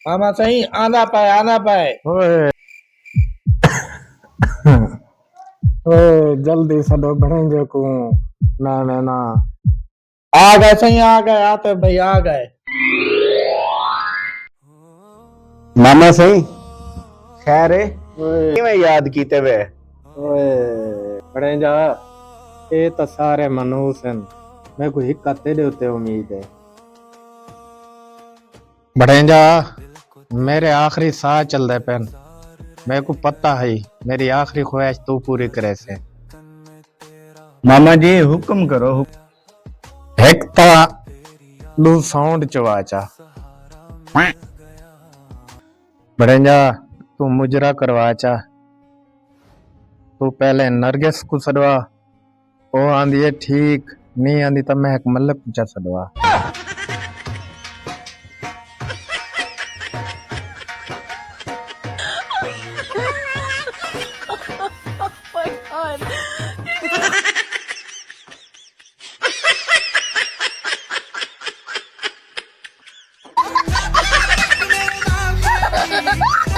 मामा सही आना पाए। ओए ओए जल्दी सदो भणेजे को। ना ना ना। आ गए सही, आ गए, आते भाई आ गए। मामा सही खैर है ओए किवें याद कीते वे ओए भणेजा ये तो सारे मनहूस हैं। मैं को हिक्का तेरे उते उम्मीद है। भणेजा मेरे आखिरी साह चल दे पेन। मेरे को पता है मेरी आखिरी ख्वाहिश तू पूरी करे से। मामा जी हुक्म करो एक ता लू साउंड चवाचा भणेजा तू मुजरा करवाचा। तू पहले नरगिस को सदवा ओ आंदी है ठीक नहीं आंदी तो महक मल्लक पूछा सदवा। Oh my god.